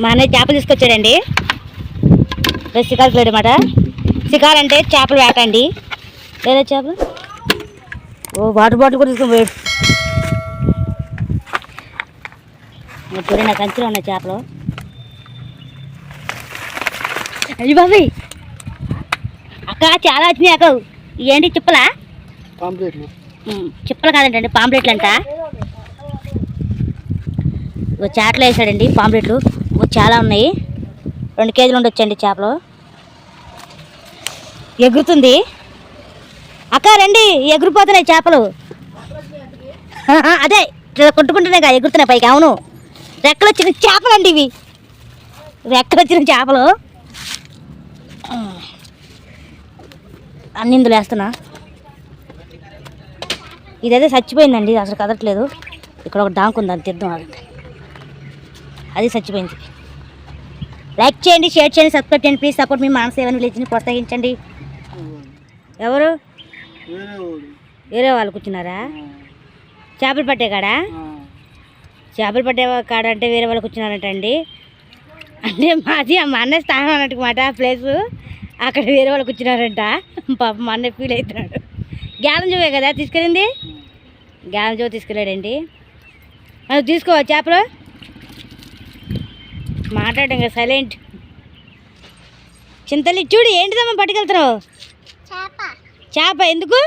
మా అన్నయ్య చేపలు తీసుకొచ్చాడండి. షికారుకి లేడమాట. షికారు అంటే చేపలు వేట అండి. లేదా చేపలు వాటర్ బాటిల్ కూడా తీసుకొని పోయాడు. చూడండి నాకు కంచిలో ఉన్నాయి చేపలు. అయ్యి బాబీ అక్క చాలా వచ్చినాయి అక్క. ఏంటి చిప్పలా? చిప్పలు కాదంటండి, పాంప్లెట్లు అంట. చాట్లో వేసాడండి పాంప్లెట్లు. చాలా ఉన్నాయి. 2 కేజీలు ఉండొచ్చండి చేపలు. ఎగురుతుంది అక్క, రండి. ఎగురిపోతున్నాయి చేపలు. అదే కొట్టుకుంటున్నాయి కదా, ఎగురుతున్నాయి పైకి. అవును, రెక్కలు వచ్చిన చేపలు అండి ఇవి. రెక్కలు వచ్చిన చేపలు అన్ని ఇందులో వేస్తున్నా. ఇదైతే చచ్చిపోయిందండి, అసలు కదట్లేదు. ఇక్కడ ఒక డాంక్ ఉంది, అది తీద్దాం. అది చచ్చిపోయింది. లైక్ చేయండి, షేర్ చేయండి, సబ్స్క్రైబ్ చేయండి. ప్లీజ్ సపోర్ట్ మీ మానస సేవన్ విలేజ్ని ప్రోత్సహించండి. ఎవరు? వేరే వాళ్ళు కూర్చున్నారా? చేపలు పట్టే కాడా? చేపలు పట్టే కాడ అంటే వేరే వాళ్ళు కూర్చున్నారంటండి. అంటే మాది మా అన్నయ్య స్థానం అన్నట్టు మాట ప్లేసు. అక్కడ వేరే వాళ్ళు కూర్చున్నారంట. పాప మా అన్నయ్య ఫీల్ అవుతున్నాడు. గ్యాలం జోవే కదా తీసుకెళ్ళింది. గ్యాలం జో తీసుకెళ్ళాడండి. అది తీసుకోవా చేపలు? మాట్లాడడం కదా, సైలెంట్. చింతలి చూడు, ఏంటిదమ్మా పట్టుకెళ్తున్నావు? చేప ఎందుకు?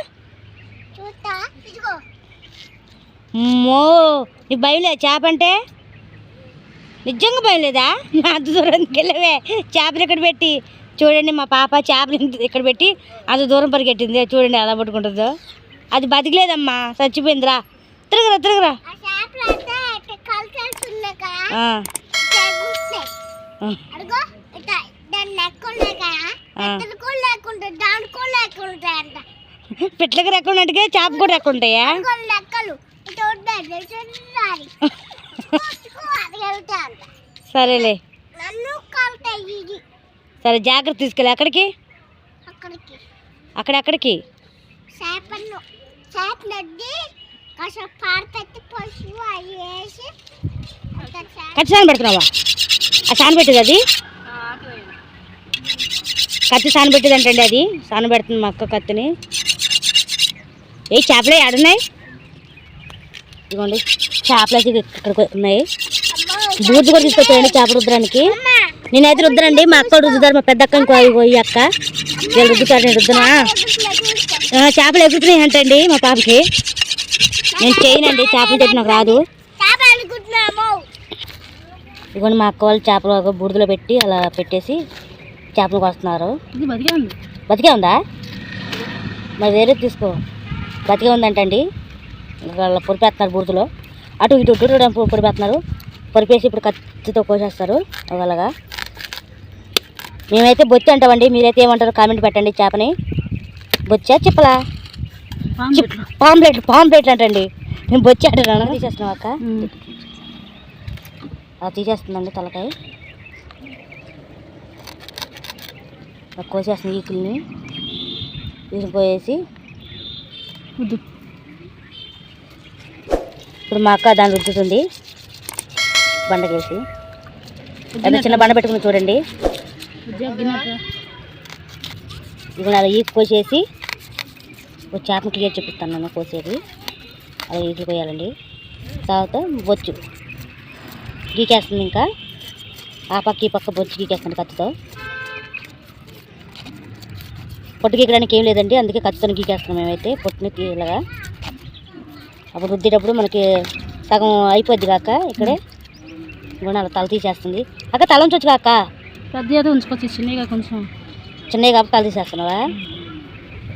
మో నీ భయం లేదా చేప అంటే? నిజంగా భయం లేదా? అంత దూరంకి వెళ్ళవే చేపలు ఇక్కడ పెట్టి. చూడండి మా పాప చేపలు ఇక్కడ పెట్టి అంత దూరం పరిగెట్టింది. చూడండి ఎలా పట్టుకుంటుందో. అది బతికలేదమ్మా, చచ్చిపోయిందిరా. తిరగరా తిరగరా. పిట్లకి రెక్క ఉన్నట్టుగా చేప కూడా రెక్క ఉంటాయా? సరేలే, సరే జాగ్రత్త తీసుకెళ్ళి. ఎక్కడికి? అక్కడెక్కడికి? కత్తి సాన పెడుతున్నావా? ఆ సాన పెట్టింది అది. కత్తి సాన పెట్టింది అంటండి. అది సాన పెడుతుంది మా అక్క కత్తిని. ఏ చేపలే ఆడున్నాయి? ఇదిగోండి చేపలు ఇక్కడ ఉన్నాయి. బూర్జు కూడా తీసుకొచ్చాయండి చేపలు రుద్దడానికి. నేనైతే రుద్దనండి, మా అక్క రుద్దుతారు. మా పెద్ద అక్క పోయి అక్క వీళ్ళు రుద్దుతారు, నేను రుద్దునా. చేపలు ఎగురుతున్నాయి అంటండి మా పాపకి. నేను చేయనండి, చేపలు తెచ్చి నాకు రాదు. ఇదిగోండి మా అక్క వాళ్ళు చేపలు బూడిదలో పెట్టి అలా పెట్టేసి చేపలు వస్తున్నారు. బతికే ఉందా? మరి వేరే తీసుకో. బతికే ఉందంటండి. వాళ్ళ పొరిపేస్తున్నారు బూడిదలో. అటు ఇటు పొడిపేస్తున్నారు. పొరిపేసి ఇప్పుడు కత్తితో కోసేస్తారు అలాగా. మేమైతే బొచ్చి అంటామండి, మీరైతే ఏమంటారు కామెంట్ పెట్టండి. చేపని బొచ్చా చెప్పలా? పాంప్లెట్లు అంటండి. మేము బొచ్చి అంటున్నాను. తీసేస్తున్నాం అక్క. అలా తీసేస్తుందండి తలకాయ. కోసేస్తుంది ఈకుల్ని తీసుకుపోయేసి. ఇప్పుడు మా అక్క దాన్ని రుద్దుతుంది బండకేసి. ఏదో చిన్న బండ పెట్టుకుని చూడండి. ఇప్పుడు అలా ఈకు కోసేసి ఒక చేపను క్లియర్ చూపిస్తాను నేను కోసేది. అలా ఈకు కోయాలండి. తర్వాత బొచ్చు గీకేస్తుంది. ఇంకా ఆ పక్క ఈ పక్క బొచ్చు గీకేస్తుంది కత్తితో. పొట్టు గీకడానికి ఏం లేదండి, అందుకే కత్తితో గీకేస్తున్నాం మేమైతే పొట్టుని ఇలాగా. అప్పుడు రుద్దేటప్పుడు మనకి సగం అయిపోద్ది కాక ఇక్కడే గుణాలు తల తీసేస్తుంది. అక్క తల ఉంచవచ్చు కాక? పెద్ద ఉంచుకోవచ్చు, చిన్నగా కొంచెం చిన్నవి కాబట్టి తల తీసేస్తున్నావా?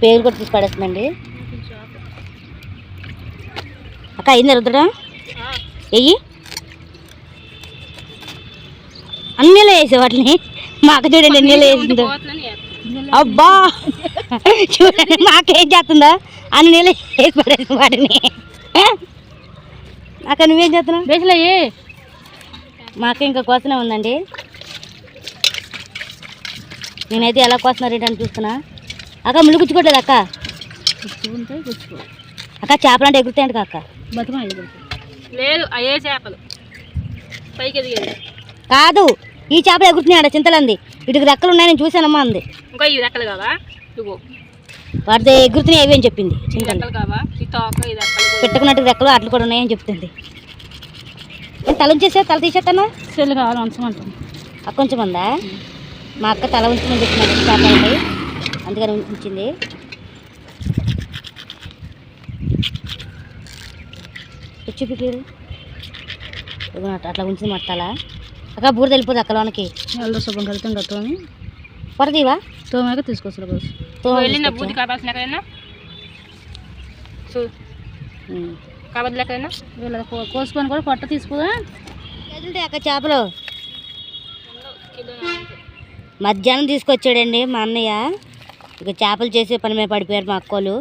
పేరు కూడా తీసి పడేస్తుందండి. అక్క అయింది రుద్దడం? వెయ్యి అన్నీలో వేసే వాటిని. మా అక్క చూడండి ఎన్నీలో వేసిందో. అబ్బా చూడండి మా అక్క ఏం చేస్తుందో. అన్ని నీళ్ళు వేసి పడేసి వాటిని. అక్క నువ్వేం చేస్తున్నావు? బేసిలో మా అక్క ఇంకా కోసనే ఉందండి. నేనైతే ఎలా కోస్తున్నారు ఏంటని చూస్తున్నా. అక్క ముళ్ళు గుచ్చుకోవట్లేదు అక్క? అక్క చేపలు అంటే ఎగురుతాయంట అక్క. బతుమ లేదు, అయ్యే చేపలు పైకి ఎదిగేది కాదు. ఈ చేపలు ఎగురుతున్నాయి చింతలంది, వీటికి రెక్కలు ఉన్నాయి నేను చూసానమ్మా అంది. ఇంకా ఈ రెక్కలు కావా? ఇగో వాటితో ఎగురుతున్నాయి అవి అని చెప్పింది. చింతలు కావా? ఈ తోక ఈ రెక్కలు పెట్టుకున్నట్టు రెక్కలు అట్లు కూడా ఉన్నాయని చెప్తుంది. నేను తల ఉంచేసా, తల తీసేస్తాను. సెల్లు కావాలి ఉంచమంటాను. కొంచెం ఉందా? మా అక్క తల ఉంచమని చెప్పినట్టు చేపలు అందుకని ఉంచింది. చూపిరు అట్లా ఉంచింది మాట తల. అక్క బూడిద వెళ్ళిపోతుంది అక్క లోనకి. ఎల్లు శుభ్రం కలితే గట్టని పరదీవా తోమాక తీసుకొస్తారు బస్ కాబట్లేకైనా వీళ్ళ కోసుకొని కూడా పొట్ట తీసుకుదా అక్క చేపలు. మధ్యాహ్నం తీసుకొచ్చాడండి మా అన్నయ్య. ఇక చేపలు చేసే పని మీద పడిపోయారు మా అక్కోళ్ళు.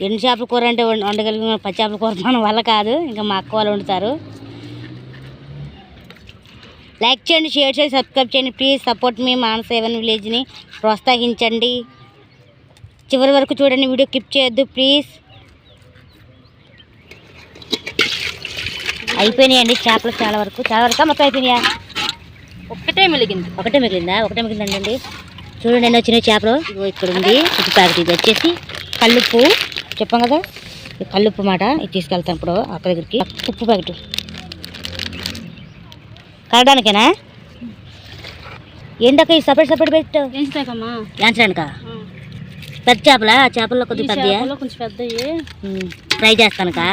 ఎండు చేపల కూర అంటే వండగలిగిన పచ్చి చేపల కూర మన వల్ల కాదు, ఇంకా మా అక్క వాళ్ళు వండుతారు. లైక్ చేయండి, షేర్ చేయండి, సబ్స్క్రైబ్ చేయండి. ప్లీజ్ సపోర్ట్ మీ మానస ఎవెన్ విలేజ్ని ప్రోత్సహించండి. చివరి వరకు చూడండి, వీడియో క్లిప్ చేయొద్దు ప్లీజ్. అయిపోయినాయండి చేపలు చాలా వరకు మొత్తం అయిపోయినాయా? ఒకటే మిగిలిందా? ఒకటే మిగిలిందండి. చూడండి ఎన్నో వచ్చినాయి చేపలు. ఇక్కడ ఉంది ఉప్పు ప్యాకెట్. ఇది వచ్చేసి కల్లుప్పు చెప్పాం కదా, కల్లుప్పు మాట. ఇది తీసుకెళ్తాం ఇప్పుడు అక్క దగ్గరికి. ఉప్పు ప్యాకెట్ కలడానికేనా? ఏంటక్క ఈ సపరేట్ పెట్టు యాంచడానికా? పెద్ద చేపలా? చేపల్లో కొద్దిగా పెద్దయా? కొంచెం పెద్దవి ఫ్రై చేస్తానుకా?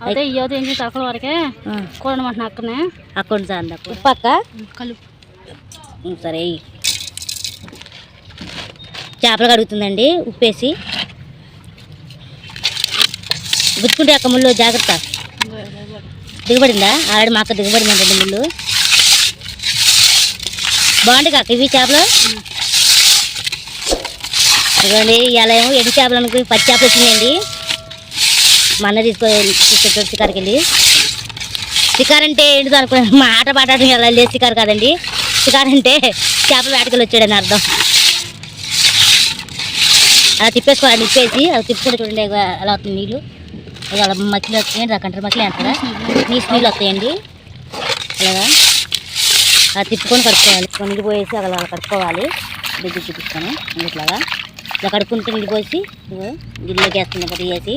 అదే ఇవ్వదు ఏం చేసి అక్కడ వరకే కూడమంటున్నా అక్కనే. అక్కడ అంద ఉప్పు అక్క కలుపు సరే. చేపలు కడుగుతుందండి ఉప్పేసి. గుచ్చుకుంటే అక్క ముళ్ళు జాగ్రత్త. దిగబడిందా? ఆల్రెడీ మా అక్క దిగబడిందండి ముళ్ళు. బాగుంటాయి అక్క ఇవి చేపలు. ఇదిగోండి ఇలా ఏమో ఎండు చేపలు అనుకుని పచ్చి చేపలు వచ్చినాయండి. మా అన్న తీసుకొచ్చాడు షికారుకి వెళ్ళి. షికారు అంటే ఏంటిదో అనుకున్నాను, మా ఆట పాట అలా లేదు. షికారు కాదండి, షికారు అంటే చేపలు వేటకెళ్ళి వచ్చాడని అర్థం. అలా తిప్పేసుకోవాలి, తిప్పేసి అలా తిప్పుకుంటే చూడండి అలా వస్తుంది నీళ్ళు. అలా మచ్చిలు వస్తాయండి, కంటారు మచ్చిలు అంటారా, నీళ్ళు వస్తాయండి. అలాగా అలా తిప్పుకొని కడుక్కోవాలి. నీళ్ళు పోయేసి అలా కడుక్కోవాలి. దగ్గర చూపిస్తాను ఇట్లాగా. ఇలా కడుక్కుంటే నీళ్ళు పోసి గిన్నెలోకి వేస్తుంది ఒకటి వేసి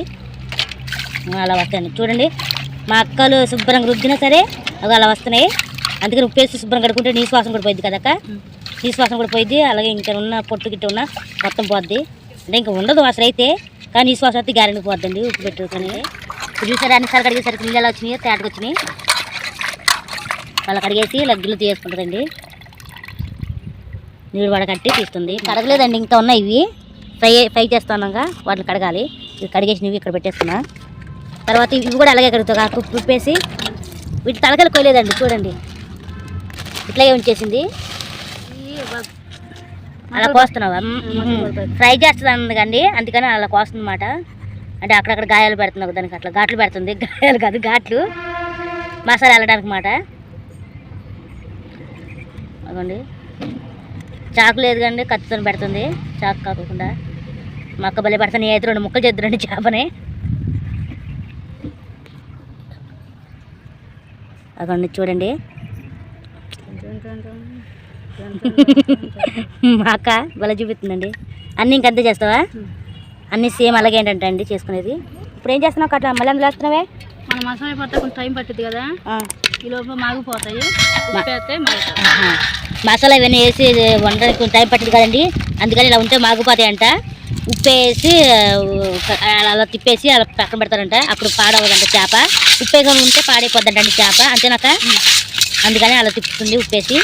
అలా వస్తాయండి. చూడండి మా అక్కలు శుభ్రంగా రుద్దినా సరే అవి అలా వస్తున్నాయి. అందుకని ఉప్పేసి శుభ్రం కడుక్కుంటే నీ శ్వాసం కూడా పోయింది కదక్క. నీ శ్వాసం కూడా పోయింది. అలాగే ఇంకా ఉన్న పొట్టు గిట్ట ఉన్న మొత్తం పోద్ది. అంటే ఇంకా ఉండదు అసలు అయితే, కానీ నీ శ్వాసం అయితే గ్యారెంటీ పోద్దండి ఉప్పు పెట్టుకొని. చూసారా అన్నిసార్లు కడిగేసరికి నీళ్ళు వచ్చినాయి, తేటకు వచ్చినాయి. అలా కడిగేసి ఇలా గిల్లు తీసుకుంటుందండి. నీళ్ళు వడకట్టి తీస్తుంది. కడగలేదండి, ఇంకా ఉన్నాయి ఇవి. ఫ్రై చేస్తున్నాగా వాటిని కడగాలి. ఇవి కడిగేసినవి ఇక్కడ పెట్టేస్తున్నా. తర్వాత ఇవి కూడా అలాగే కడుగుతా. ఉప్పేసి వీటి తలకలు కొయ్యలేదండి. చూడండి ఇట్లాగే ఉంచేసింది. అలా కోస్తున్నావా? ఫ్రై చేస్తుంది అందుకండి, అందుకని అలా కోస్తుంది అన్నమాట. అంటే అక్కడక్కడ గాయాలు పెడుతుంది దానికి, అట్లా ఘాట్లు పెడుతుంది. గాయాలు కాదు ఘాట్లు, మసాలా వెళ్ళడానికి మాట. అదండి చాకు లేదు కండి, కత్తితో పెడుతుంది. చాకు కాకుండా మా అక్క బలి పెడతాను. అయితే 2 ముక్కలు చేద్దురండి చేపని. అదండి చూడండి మా అక్క బల చూపిస్తుందండి. అన్నీ ఇంకంతే చేస్తావా? అన్నీ సేమ్ అలాగే ఏంటంటే అండి చేసుకునేది. ఇప్పుడు ఏం చేస్తున్నావు అట్లా మళ్ళీ అందులో వేస్తున్నావే? మన మసాలా పట్ట కొంచెం టైం పట్టింది కదా, ఈ లోపల మాగిపోతాయి. మసాలా ఇవన్నీ వేసి వండడానికి కొంచెం టైం పట్టింది కదండి, అందుకని ఇలా ఉంటే మాగిపోతాయి అంట. ఉప్పు వేసి అలా తిప్పేసి అలా పక్కన పెడతారంట, అప్పుడు పాడవదంట చేప. ఉప్పు వేసుకొని ఉంటే పాడైపోద్దంటండి చేప, అంతేనాక? అందుకని అలా తిప్పుతుంది ఉప్పేసి.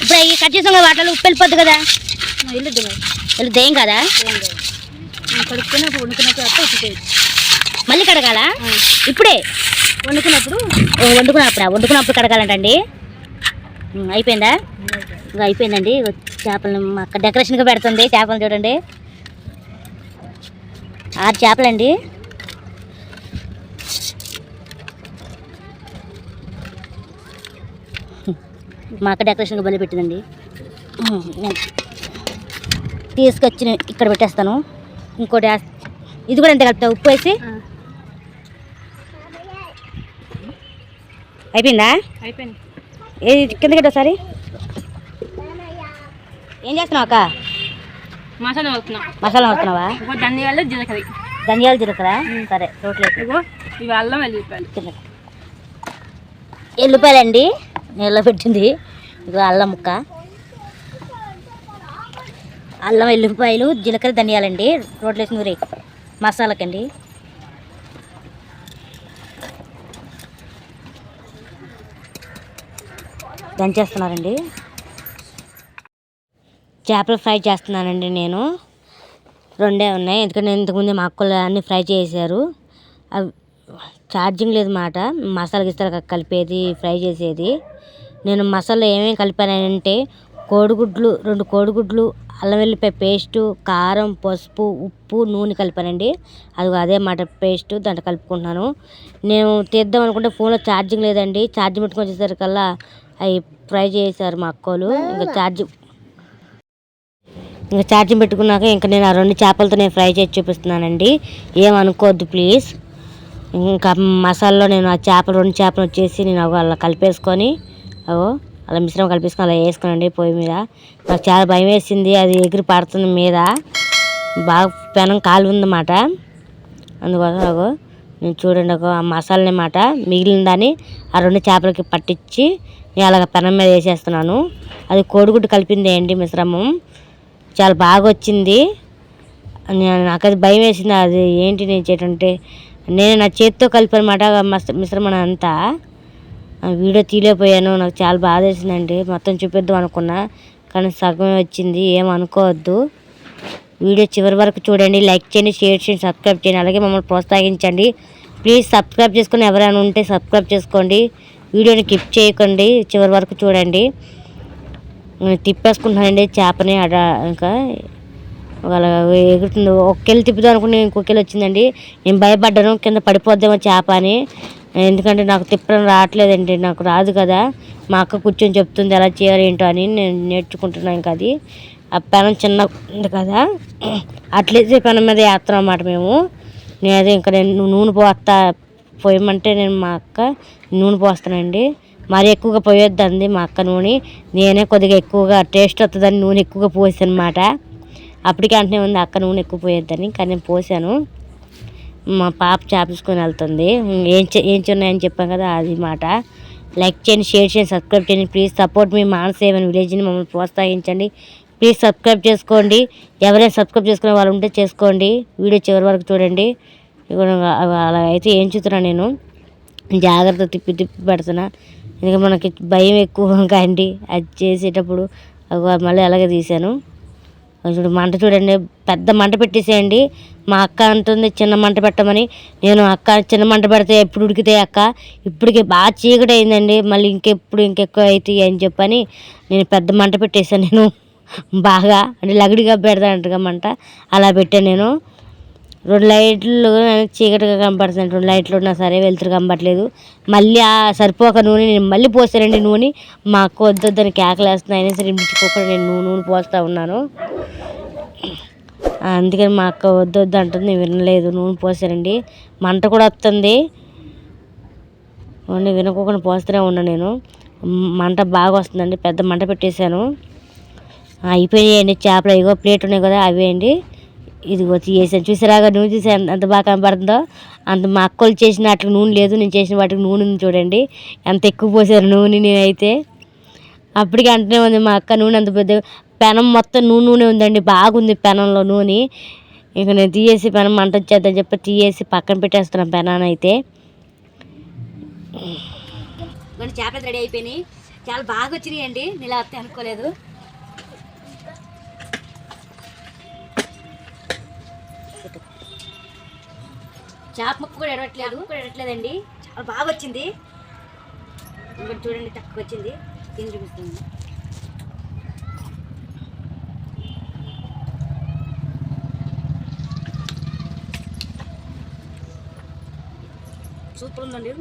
ఇప్పుడు అవి కట్ చేసాం కదా వాటిలో ఉప్పు వెళ్ళిపోద్ది కదా, వెళ్ళిద్ది ఏం కదా? కడుక్కొని వండుకున్నప్పుడు అట్లా ఉప్పు మళ్ళీ కడగాల ఇప్పుడే? వండుకున్నప్పుడు కడగాలంటండి. అయిపోయిందా? ఇంకా అయిపోయిందండి. చేపలను మా అక్క డెకరేషన్గా పెడుతుంది. చేపలు చూడండి, 6 చేపలండి. మా అక్క డెకరేషన్గా బలి పెట్టిందండి. తీసుకొచ్చి ఇక్కడ పెట్టేస్తాను. ఇంకోటి ఇది కూడా ఎంత కలుపుతా ఉప్పు వేసి అయిపోయిందా? అయిపోయింది. ఏది కిందకి ఒకసారి. ఏం చేస్తున్నావు అక్క? మసాలా అవుతున్నా. మసాలా అవుతున్నావా? ధనియాలు జీలకర్ర. ధనియాలు జీలకర్ర సరే రోట్లేదు. ఇవి అల్లం వెల్లిపాయలు. ఎల్లిపాయలండి నీళ్ళలో పెట్టింది. ఇగో అల్లం ముక్క, అల్లం ఎల్లిపాయలు జీలకర్ర ధనియాలండి రోట్లేసి నూరి మసాలాకండి. దంచేస్తున్నారండి. చేపలు ఫ్రై చేస్తున్నానండి నేను. 2 ఉన్నాయి ఎందుకంటే ఇంతకుముందే మా అక్కలు అన్నీ ఫ్రై చేశారు. అవి ఛార్జింగ్ లేదు మాట, మసాలా గిస్తాలు కలిపేది ఫ్రై చేసేది. నేను మసాలా ఏమేమి కలిపానంటే 2 కోడిగుడ్లు, అల్లం వెల్లిపాయ పేస్టు, కారం, పసుపు, ఉప్పు, నూనె కలిపానండి. అదే మాట పేస్ట్ దాంట్లో కలుపుకుంటున్నాను. నేను తీద్దాం అనుకుంటే ఫోన్లో ఛార్జింగ్ లేదండి. ఛార్జింగ్ పెట్టుకొని వచ్చేసరికల్లా అవి ఫ్రై చేశారు మా అక్కలు. ఇంకా ఛార్జింగ్ పెట్టుకున్నాక ఇంకా నేను ఆ 2 చేపలతో నేను ఫ్రై చేసి చూపిస్తున్నానండి. ఏమనుకోవద్దు ప్లీజ్. ఇంకా మసాలాలో నేను ఆ 2 చేపలు వచ్చేసి నేను అలా కలిపేసుకొని అలా మిశ్రమం కలిపేసుకొని అలా వేసుకోనండి పొయ్యి మీద. నాకు చాలా భయం వేసింది, అది ఎగిరి పడుతుంది మీద, బాగా పెనం కాలు ఉందన్నమాట. అందుకోసం నేను చూడండి ఆ మసాలాని మాట మిగిలిన దాన్ని ఆ 2 చేపలకి పట్టించి నేను అలాగ పెనం మీద వేసేస్తున్నాను. అది కోడిగుడ్డు కలిపింది అండి మిశ్రమం. చాలా బాగా వచ్చింది. నాకు అది భయం వేసింది. అది ఏంటి నేను చేయటంటే నేను నా చేతితో కలిపానమాట మిశ్రమం అంతా. వీడియో తీయలేకపోయాను. నాకు చాలా బాధ వేసిందండి. మొత్తం చూపిద్దాం అనుకున్నా కానీ సగమే వచ్చింది. ఏమనుకోవద్దు. వీడియో చివరి వరకు చూడండి. లైక్ చేయండి, షేర్ చేయండి, సబ్స్క్రైబ్ చేయండి. అలాగే మమ్మల్ని ప్రోత్సహించండి. ప్లీజ్ సబ్స్క్రైబ్ చేసుకుని ఎవరైనా ఉంటే సబ్స్క్రైబ్ చేసుకోండి. వీడియోని స్కిప్ చేయకండి, చివరి వరకు చూడండి. తిప్పేసుకుంటున్నానండి చేపని. ఇంకా అలా ఎగురుతుంది. ఒక్కెళ్ళి తిప్పుదాం అనుకుని ఇంకొకెళ్ళి వచ్చిందండి. నేను భయపడ్డాను కింద పడిపోద్దేమో చేప అని. ఎందుకంటే నాకు తిప్పడం రావట్లేదండి, నాకు రాదు కదా. మా అక్క కూర్చొని చెప్తుంది ఎలా చేయాలి ఏంటో అని. నేను నేర్చుకుంటున్నాను. ఇంకా అది ఆ పెనం చిన్న ఉంది కదా, అట్లేసి పెనం మీద వేస్తాం అన్నమాట మేము. నేను ఇంకా నేను నూనె పోయమంటే నేను మా అక్క నూనె పోస్తానండి. మరి ఎక్కువగా పోయొద్దండి మా అక్క నూనె. నేనే కొద్దిగా ఎక్కువగా టేస్ట్ వస్తుందని నూనె ఎక్కువగా పోసాను అన్నమాట. అప్పటికే అంటనే ఉంది అక్క నూనె ఎక్కువ పోయొద్దని, కానీ నేను పోసాను. మా పాప చేపించుకొని వెళ్తుంది. ఏం చిన్నాయని చెప్పాం కదా, అది మాట. లైక్ చేయండి, షేర్ చేయండి, సబ్స్క్రైబ్ చేయండి. ప్లీజ్ సపోర్ట్ మీ మానసేవన్ విలేజ్ని. మమ్మల్ని ప్రోత్సహించండి. ప్లీజ్ సబ్స్క్రైబ్ చేసుకోండి. ఎవరైనా సబ్స్క్రైబ్ చేసుకునే వాళ్ళు ఉంటే చేసుకోండి. వీడియో చివరి వరకు చూడండి. అలా అయితే ఏం చూస్తున్నా నేను జాగ్రత్త తిప్పి పెడుతున్నా. ఎందుకంటే మనకి భయం ఎక్కువ కాండి అది చేసేటప్పుడు. మళ్ళీ అలాగే తీసాను. చూడు మంట చూడండి, పెద్ద మంట పెట్టేసేయండి. మా అక్క అంటుంది చిన్న మంట పెట్టమని. నేను అక్క చిన్న మంట పెడితే ఎప్పుడు ఉడికితే అక్క, ఇప్పటికే బాగా చీకటి అయిందండి, మళ్ళీ ఇంకెక్కువ అవుతాయి అని చెప్పని నేను పెద్ద మంట పెట్టేసాను. నేను బాగా అంటే లగడిగా పెడతానంటగా మంట అలా పెట్టాను. నేను 2 లైట్లు చీకటిగా కనపడుతుంది. 2 లైట్లు ఉన్నా సరే వెళ్తురు కనపడలేదు. మళ్ళీ సరిపోక నూనె నేను మళ్ళీ పోసానండి నూనె. మా అక్క వద్దని కేకలేస్తున్నాయి. అయినా సరే మించిపోకుండా నేను నూనె పోస్తూ ఉన్నాను. అందుకని మా అక్క వద్దు అంటుంది, నేను వినలేదు. నూనె పోసానండి. మంట కూడా వస్తుంది, వినుకోకుండా పోస్తూనే ఉన్నాను నేను. మంట బాగా వస్తుందండి. పెద్ద మంట పెట్టేశాను. అయిపోయాయండి చేపలు. ఇగో ప్లేట్ ఉన్నాయి కదా, అవి అండి. ఇదిగో తీసాను. చూసారాగా నూనె చూసి ఎంత బాగా కనపడుతుందో. అంత మా అక్కలు చేసిన వాటికి నూనె లేదు, నేను చేసిన వాటికి నూనె ఉంది చూడండి. ఎంత ఎక్కువ పోసారు నూనె నేనైతే. అప్పటికి అంటనే ఉంది మా అక్క నూనె అంత పెద్ద పెనం మొత్తం నూనె ఉందండి. బాగుంది పెనంలో నూనె. ఇక నేను తీసేసి పెనం మంట వచ్చేద్దని చెప్పి తీసేసి పక్కన పెట్టేస్తున్నాను పెనాన్ని అయితే. చేపలు రెడీ అయిపోయినాయి. చాలా బాగా వచ్చినాయి అండి. నేను ఇలా వస్తే అనుకోలేదు. చేప ముక్క కూడా ఎడట్లేదండి. చాలా బాగా వచ్చింది. ఇంకా చూడండి తక్కువ వచ్చింది. తిని చూపిస్తుంది. సూపర్ ఉందండి.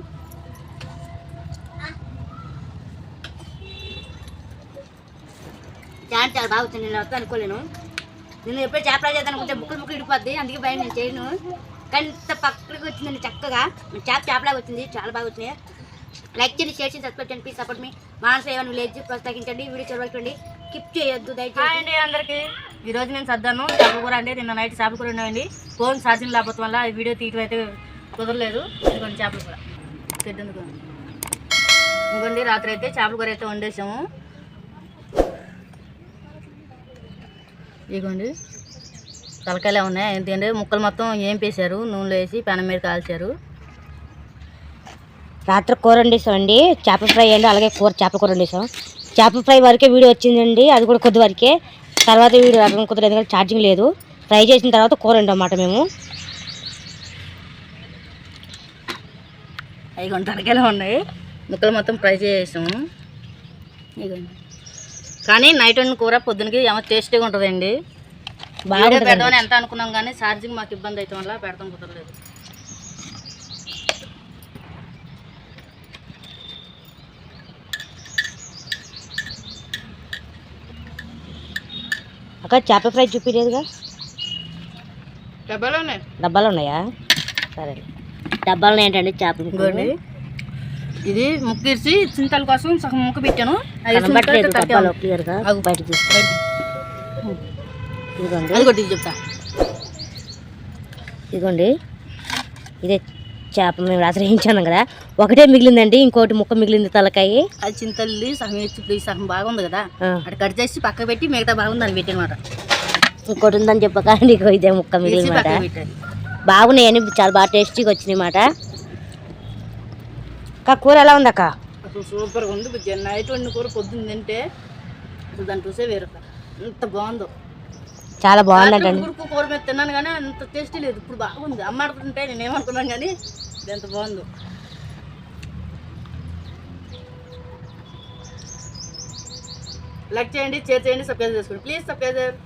చాలా బాగా వచ్చింది. నేను వస్తా అనుకోలేను. నేను ఎప్పుడూ చేపలు చేద్దాం అనుకుంటే ముక్కలు ఇడిపోద్ది, అందుకే భయం నేను చేయను. కానీ ఇంత పక్కకి వచ్చిందండి చక్కగా. చేపలాగా వచ్చింది. చాలా బాగా వచ్చినాయి. లైక్ చేయండి, షేర్ చేయండి, సబ్స్క్రైబ్ చేయండి. ప్లీజ్ సపోర్ట్ మీ మానస ఏవన్ విలేజ్ ప్రోత్సహించండి. వీడియో చూడండి, స్కిప్ చేయొద్దు దయచేసి. అండి అందరికి ఈరోజు నేను సర్దాను చేపల కూర అండి. నిన్న నైట్ చేపల కూర ఉన్నాయండి. ఫోన్ ఛార్జింగ్ లేకపోతే వల్ల ఈ వీడియో తీయటం అయితే కుదరలేదు. ఇదిగోండి చేపల కూర తిట్టేందుకు. ఇంకోండి రాత్రి అయితే చేపల కూర అయితే వండేసాము. ఇదిగోండి తలకాయలే ఉన్నాయి. ఏంటంటే ముక్కలు మొత్తం ఏం పేసారు, నూనెలో వేసి పెనం మీద కాల్చారు. రాత్రి కూర వండేసామండి, చేపల ఫ్రై అండి, అలాగే చేపల కూర వండేసాం. చేపల ఫ్రై వరకే వీడియో వచ్చిందండి, అది కూడా కొద్ది వరకే. తర్వాత వీడియో రావడం కుదరదు, ఎందుకంటే ఛార్జింగ్ లేదు. ఫ్రై చేసిన తర్వాత కూర వండమాట మేము. ఇదిగోండి తలకాయలే ఉన్నాయి, ముక్కలు మొత్తం ఫ్రై చేసాము. ఇదిగోండి కానీ నైట్ వండిన కూర పొద్దునకి ఏమో టేస్టీగా ఉంటుందండి. బాగా పెడదామని ఎంత అనుకున్నాం కానీ ఛార్జింగ్ మాకు ఇబ్బంది అయితే వల్ల పెడతాం కుదరలేదు. అక్క చేపల ఫ్రై చూపించలేదుగా, డబ్బాలు ఉన్నాయి. డబ్బాలు ఉన్నాయా? సరే, డబ్బాలు ఏంటండి చేపలు. ఇంకోండి ఇది ముక్కేసి చింతల కోసం సగం ముక్క పెట్టాను. కనబడట్లేదు డబ్బాలో క్లియర్గా, బయట చూస్తే. ఇదిగోండి, అది కొట్టి చెప్తా. ఇదిగోండి ఇదే చేప మేము రాత్రి వేయించాను కదా, ఒకటే మిగిలిందండి, ఇంకోటి ముక్క మిగిలింది తలకాయ. అది చింతల్లి సగం వేసి ఇప్పుడు ఈ సగం బాగుంది కదా, అక్కడ కట్ చేసి పక్క పెట్టి మిగతా బాగుంది దాన్ని పెట్టనమాట. ఇంకోటి ఉందని చెప్పక నీకు ఇదే ముక్క మిగిలినమాట. బాగున్నాయని చాలా బాగా టేస్టీగా వచ్చినాయి మాట. అక్క కూర ఎలా ఉంది అక్క? అసలు సూపర్గా ఉంది. నైట్ వండిన కూర పొద్దున్న తింటే అసలు దాన్ని చూసే వేరు, ఎంత బాగుందో. చాలా బాగుందండి. కూర మీద తిన్నాను కానీ అంత టేస్టీ లేదు. ఇప్పుడు బాగుంది. అమ్మ ఆడుతుంటే నేనేమనుకున్నాను కానీ ఎంత బాగుందో. లైక్ చేయండి, షేర్ చేయండి, సబ్స్క్రైబ్ చేసుకోండి. Please subscribe.